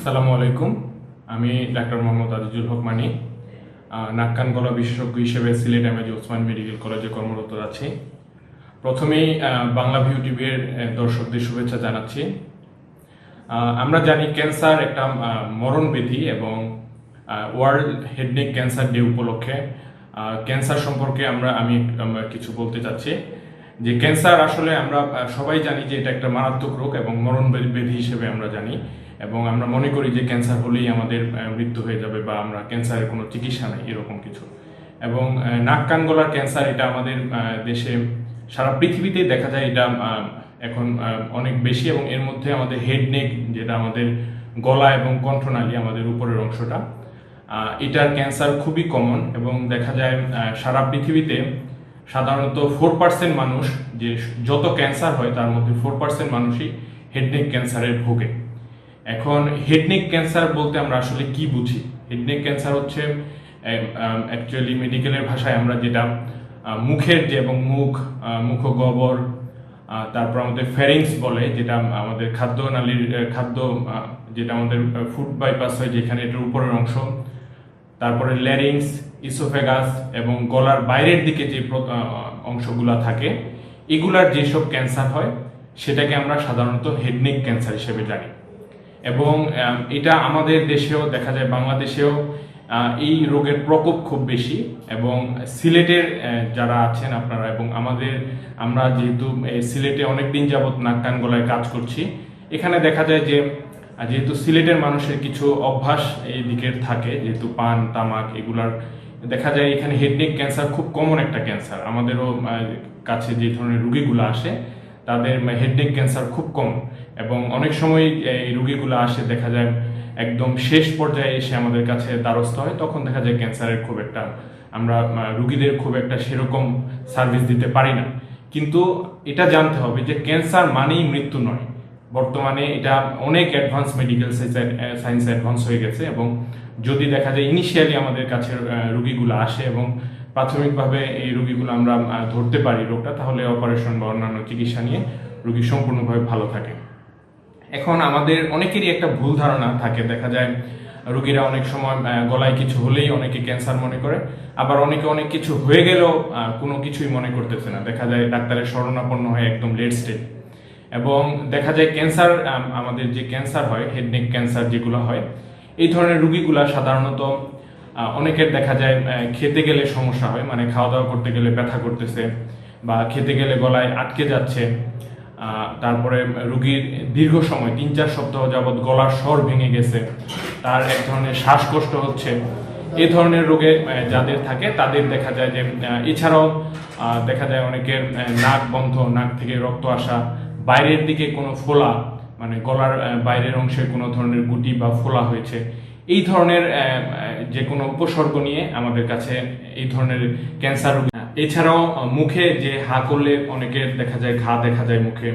আসসালামু আলাইকুম। আমি ডাক্তার মোহাম্মদ আজিজুল হক মানি, নাক কান গলা বিশেষজ্ঞ হিসেবে সিলেট এমএজি ওসমান মেডিকেল কলেজে কর্মরত আছি। প্রথমেই বাংলা ভিউ টিভির দর্শকদের শুভেচ্ছা জানাচ্ছি। আমরা জানি ক্যান্সার একটা মরণ ব্যাধি এবং world head neck cancer day উপলক্ষে ক্যান্সার সম্পর্কে আমি কিছু বলতে চাচ্ছি। যে ক্যান্সার আসলে আমরা সবাই জানি যে এটা একটা মারাত্মক রোগ এবং মরণ ব্যাধি হিসেবে আমরা জানি, এবং আমরা মনে করি যে ক্যান্সার হলেই আমাদের মৃত্যু হয়ে যাবে বা আমরা ক্যান্সারের কোনো চিকিৎসা নেই এরকম কিছু। এবং নাক কান গলার ক্যান্সার এটা আমাদের দেশে সারা পৃথিবীতেই দেখা যায়, এটা এখন অনেক বেশি, এবং এর মধ্যে আমাদের হেড নেক যেটা আমাদের গলা এবং কণ্ঠনালী আমাদের উপরের অংশটা, এটার ক্যান্সার খুবই কমন। এবং দেখা যায় সারা পৃথিবীতে সাধারণত 4% মানুষ, যে যত ক্যান্সার হয় তার মধ্যে 4% মানুষই হেড নেক ক্যান্সারের ভোগে। এখন হেড নেক ক্যান্সার বলতে আমরা আসলে কি বুঝি? হেড নেক ক্যান্সার হচ্ছে অ্যাকচুয়ালি মেডিকেলের ভাষায় আমরা যেটা মুখের যে এবং মুখগহ্বর, তারপর আমাদের ফ্যারিংস বলে, যেটা আমাদের খাদ্য যেটা আমাদের ফুড বাইপাস হয় যেখানে এটার উপরের অংশ, তারপরে ল্যারিংস, ইসোফেগাস এবং গলার বাইরের দিকে যে অংশগুলা থাকে, এগুলার যেসব ক্যান্সার হয় সেটাকে আমরা সাধারণত হেড নেক ক্যান্সার হিসেবে জানি। এবং এটা আমাদের দেশেও দেখা যায়, বাংলাদেশেও এই রোগের প্রকোপ খুব বেশি। এবং সিলেটের যারা আছেন আপনারা এবং আমরা যেহেতু সিলেটে অনেকদিন যাবৎ নাক কান গলায় কাজ করছি, এখানে দেখা যায় যে যেহেতু সিলেটের মানুষের কিছু অভ্যাস এই দিকের থাকে, যেহেতু পান তামাক এগুলার, দেখা যায় এখানে হেড নেক ক্যান্সার খুব কমন একটা ক্যান্সার। আমাদেরও কাছে যে ধরনের রুগীগুলো আসে তাদের হেড নেক ক্যান্সার খুব কম, এবং অনেক সময় এই রুগীগুলো আসে দেখা যায় একদম শেষ পর্যায়ে এসে আমাদের কাছে দ্বারস্থ হয়, তখন দেখা যায় ক্যান্সারের খুব একটা আমরা রুগীদের খুব একটা সেরকম সার্ভিস দিতে পারি না। কিন্তু এটা জানতে হবে যে ক্যান্সার মানেই মৃত্যু নয়। বর্তমানে এটা অনেক অ্যাডভান্স, মেডিকেল সায়েন্স অ্যাডভান্স হয়ে গেছে। এবং যদি দেখা যায় ইনিশিয়ালি আমাদের কাছে রুগীগুলো আসে এবং প্রাথমিকভাবে এই রুগীগুলো আমরা ধরতে পারি রোগটা, তাহলে অপারেশন বা অন্যান্য চিকিৎসা নিয়ে রুগী সম্পূর্ণভাবে ভালো থাকে। এখন আমাদের অনেকেরই একটা ভুল ধারণা থাকে, দেখা যায় রুগীরা অনেক সময় গলায় কিছু হলেই অনেকে ক্যান্সার মনে করে, আবার অনেকে অনেক কিছু হয়ে গেলেও কোনো কিছুই মনে করতেছে না, দেখা যায় ডাক্তারের শরণাপন্ন হয় একদম লেট স্টেজ। এবং দেখা যায় ক্যান্সার, আমাদের যে ক্যান্সার হয় হেড নেক ক্যান্সার যেগুলো হয়, এই ধরনের রুগীগুলা সাধারণত অনেকের দেখা যায় খেতে গেলে সমস্যা হয়, মানে খাওয়া দাওয়া করতে গেলে ব্যথা করতেছে বা খেতে গেলে গলায় আটকে যাচ্ছে। তারপরে রুগীর দীর্ঘ সময় 3-4 সপ্তাহ যাবৎ গলার স্বর ভেঙে গেছে, তার এক ধরনের শ্বাসকষ্ট হচ্ছে। এই ধরনের রোগে যাদের থাকে তাদের দেখা যায় যে এছাড়াও দেখা যায় অনেকের নাক বন্ধ, নাক থেকে রক্ত আসা, বাইরের দিকে কোনো ফোলা, মানে গলার বাইরের অংশে কোনো ধরনের গুটি বা ফোলা হয়েছে, এই ধরনের যে কোনো উপসর্গ নিয়ে আমাদের কাছে এই ধরনের ক্যান্সার রোগী। এছাড়াও মুখে যে হা করলে অনেকের দেখা যায় ঘা দেখা যায়, মুখে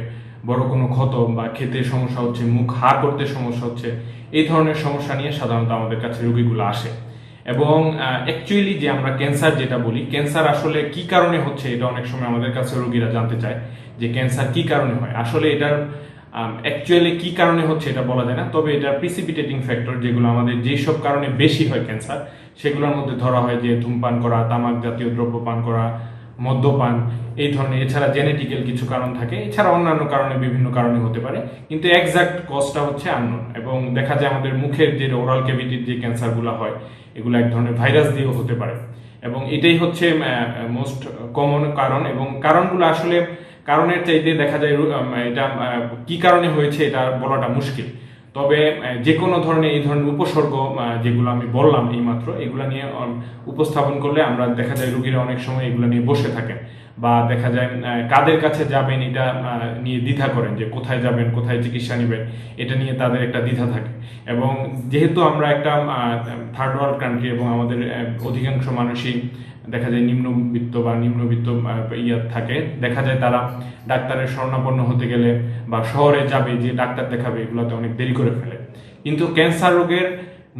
বড় কোনো ক্ষত বা খেতে সমস্যা হচ্ছে, মুখ হা করতে সমস্যা হচ্ছে, এই ধরনের সমস্যা নিয়ে সাধারণত আমাদের কাছে রোগীগুলো আসে। এবং অ্যাকচুয়ালি যে আমরা ক্যান্সার যেটা বলি, ক্যান্সার আসলে কি কারণে হচ্ছে এটা অনেক সময় আমাদের কাছে রোগীরা জানতে চায় যে ক্যান্সার কি কারণে হয়। আসলে এটার অ্যাকচুয়ালি কি কারণে হচ্ছে এটা বলা যায় না, তবে এটার প্রিসিপিটেটিং ফ্যাক্টর যেগুলো আমাদের যেসব কারণে বেশি হয় ক্যান্সার, সেগুলোর মধ্যে ধরা হয় যে ধূমপান করা, তামাক জাতীয় দ্রব্য পান করা, মদ্যপান, এই ধরনের। এছাড়া জেনেটিক্যাল কিছু কারণ থাকে, এছাড়া অন্যান্য কারণে বিভিন্ন কারণে হতে পারে, কিন্তু এক্সাক্ট কজটা হচ্ছে আননোন। এবং দেখা যায় আমাদের মুখের যে ওরাল ক্যাভিটির যে ক্যান্সারগুলো হয়, এগুলো এক ধরনের ভাইরাস দিয়েও হতে পারে। এবং এটাই হচ্ছে মোস্ট কমন কারণ। এবং কারণগুলো আসলে কারণের চাইতে দেখা যায় এটা কি কারণে হয়েছে এটা বলাটা মুশকিল। তবে যে কোনো ধরনের এই ধরনের উপসর্গ যেগুলো আমি বললাম এইমাত্র, এগুলো নিয়ে উপস্থাপন করলে আমরা দেখা যায় রুগীরা অনেক সময় এগুলো নিয়ে বসে থাকেন, বা দেখা যায় কাদের কাছে যাবেন এটা নিয়ে দ্বিধা করেন, যে কোথায় যাবেন, কোথায় চিকিৎসা নেবেন, এটা নিয়ে তাদের একটা দ্বিধা থাকে। এবং যেহেতু আমরা একটা থার্ড ওয়ার্ল্ড কান্ট্রি এবং আমাদের অধিকাংশ মানুষই দেখা যায় নিম্নবিত্ত বা নিম্নবিত্ত থাকে, দেখা যায় তারা ডাক্তারের শরণাপন্ন হতে গেলে বা শহরে যাবে যে ডাক্তার দেখাবে, এগুলোতে অনেক দেরি করে ফেলে। কিন্তু ক্যান্সার রোগের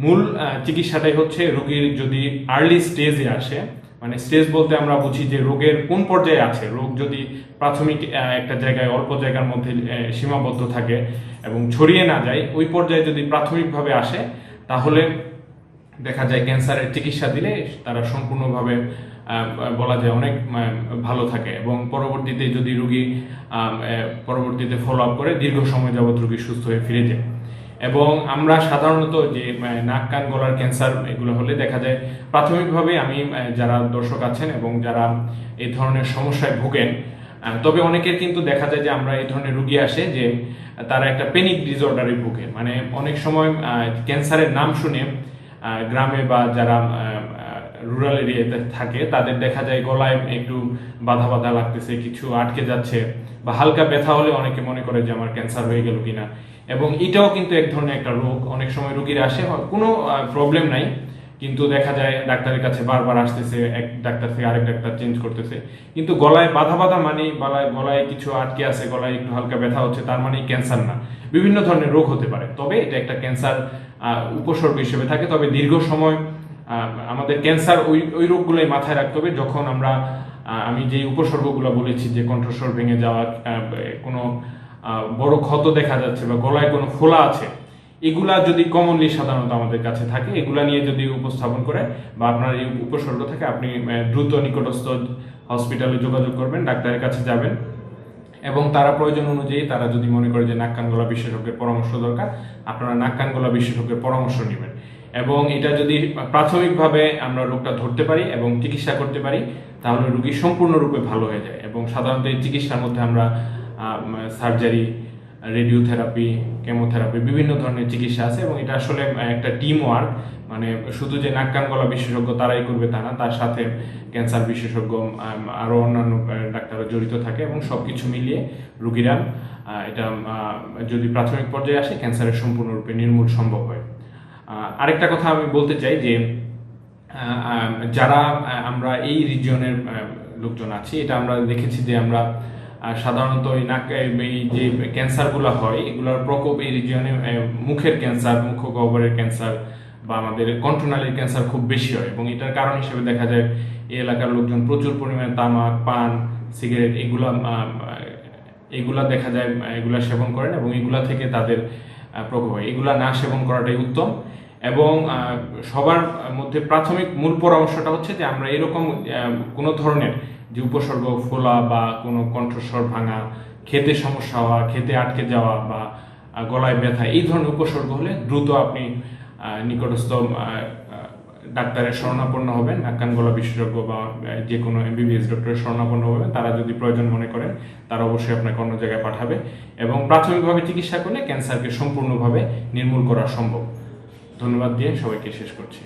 মূল চিকিৎসাটাই হচ্ছে রোগীর যদি আর্লি স্টেজে আসে মানে স্টেজ বলতে আমরা বুঝি যে রোগের কোন পর্যায়ে আছে। রোগ যদি প্রাথমিক একটা জায়গায় অল্প জায়গার মধ্যে সীমাবদ্ধ থাকে এবং ছড়িয়ে না যায়, ওই পর্যায়ে যদি প্রাথমিকভাবে আসে তাহলে দেখা যায় ক্যান্সারের চিকিৎসা দিলে তারা সম্পূর্ণভাবে বলা যায় অনেক ভালো থাকে এবং পরবর্তীতে যদি রোগী পরবর্তীতে ফলো আপ করে দীর্ঘ সময় যাবৎ রোগী সুস্থ হয়ে ফিরে যায়। এবং আমরা সাধারণত যে নাক কান গলার ক্যান্সার এগুলো হলে দেখা যায় প্রাথমিকভাবে আমি যারা দর্শক আছেন এবং যারা এই ধরনের সমস্যায় ভোগেন, তবে অনেকের কিন্তু দেখা যায় যে আমরা এই ধরনের রোগী আসে যে তারা একটা প্যানিক ডিসঅর্ডারে ভোগে। মানে অনেক সময় ক্যান্সারের নাম শুনে গ্রামে বা যারা রুরাল এরিয়াতে থাকে তাদের দেখা যায় গলায় একটু বাধা বাধা লাগতেছে, কিছু আটকে যাচ্ছে, বা হালকা ব্যথা হলে অনেকে মনে করে যে আমার ক্যান্সার হয়ে গেল কিনা। এবং এটাও কিন্তু এক ধরনের একটা রোগ। অনেক সময় রোগীরা আসে কোনো প্রবলেম নাই, কিন্তু দেখা যায় ডাক্তারের কাছে বারবার আসতেছে, এক ডাক্তার থেকে আরেক ডাক্তার চেঞ্জ করতেছে, কিন্তু গলায় বাধা বাধা মানে গলায় কিছু আটকে আছে, গলায় একটু হালকা ব্যথা হচ্ছে, তার মানে ক্যান্সার না। বিভিন্ন ধরনের রোগ হতে পারে, তবে এটা একটা ক্যান্সার উপসর্গ হিসেবে থাকে। তবে দীর্ঘ সময় আমাদের ক্যান্সার ওই রোগগুলোই মাথায় রাখতে হবে যখন আমি যে উপসর্গগুলো বলেছি, যে কণ্ঠস্বর ভেঙে যাওয়া, কোনো বড় ক্ষত দেখা যাচ্ছে বা গলায় কোনো ফোলা আছে, এগুলা যদি কমনলি সাধারণত আমাদের কাছে থাকে, এগুলা নিয়ে যদি উপস্থাপন করে বা আপনার এই উপসর্গ থাকে, আপনি দ্রুত নিকটস্থ হসপিটালে যোগাযোগ করবেন, ডাক্তারের কাছে যাবেন এবং তারা প্রয়োজন অনুযায়ী তারা যদি মনে করে যে নাক কান গলা বিশেষজ্ঞের পরামর্শ দরকার, আপনারা নাক কান গলা বিশেষজ্ঞের পরামর্শ নেবেন। এবং এটা যদি প্রাথমিকভাবে আমরা রোগটা ধরতে পারি এবং চিকিৎসা করতে পারি, তাহলে রোগী সম্পূর্ণরূপে ভালো হয়ে যায়। এবং সাধারণত এই চিকিৎসার মধ্যে আমরা সার্জারি, রেডিওথেরাপি, কেমোথেরাপি, বিভিন্ন ধরনের চিকিৎসা আছে এবং এটা আসলে একটা টিম ওয়ার্ক। মানে শুধু যে নাক কান গলা বিশেষজ্ঞ তারাই করবে তা না, তার সাথে ক্যান্সার বিশেষজ্ঞ আরও অন্যান্য ডাক্তাররা জড়িত থাকে এবং সবকিছু মিলিয়ে রোগীরা এটা যদি প্রাথমিক পর্যায়ে আসে ক্যান্সারের সম্পূর্ণরূপে নির্মূল সম্ভব হয়। আরেকটা কথা আমি বলতে চাই যে যারা আমরা এই রিজিয়নের লোকজন আছি, এটা আমরা দেখেছি যে আমরা সাধারণত এই যে ক্যান্সারগুলো হয় এগুলোর প্রকোপ এই রিজিয়নে মুখের ক্যান্সার, মুখ গহ্বরের ক্যান্সার বা আমাদের কণ্ঠনালীর ক্যান্সার খুব বেশি হয়। এবং এটার কারণ হিসেবে দেখা যায় এই এলাকার লোকজন প্রচুর পরিমাণে তামাক, পান, সিগারেট এগুলা দেখা যায় এগুলা সেবন করেন এবং এগুলা থেকে তাদের প্রকোপ হয়। এগুলা না সেবন করাটাই উত্তম। এবং সবার মধ্যে প্রাথমিক মূল পরামর্শটা হচ্ছে যে আমরা এরকম কোনো ধরনের যে উপসর্গ, ফোলা বা কোনো কণ্ঠস্বর ভাঙা, খেতে সমস্যা হওয়া, খেতে আটকে যাওয়া বা গলায় ব্যথা, এই ধরনের উপসর্গ হলে দ্রুত আপনি নিকটস্থ ডাক্তারের শরণাপন্ন হবেন, নাক কান গলা বিশেষজ্ঞ বা যে কোনো এমবিবিএস ডক্টরের শরণাপন্ন হবেন। তারা যদি প্রয়োজন মনে করেন তারা অবশ্যই আপনাকে অন্য জায়গায় পাঠাবে এবং প্রাথমিকভাবে চিকিৎসা করলে ক্যান্সারকে সম্পূর্ণভাবে নির্মূল করা সম্ভব। ধন্যবাদ দিয়ে সবাইকে শেষ করছি।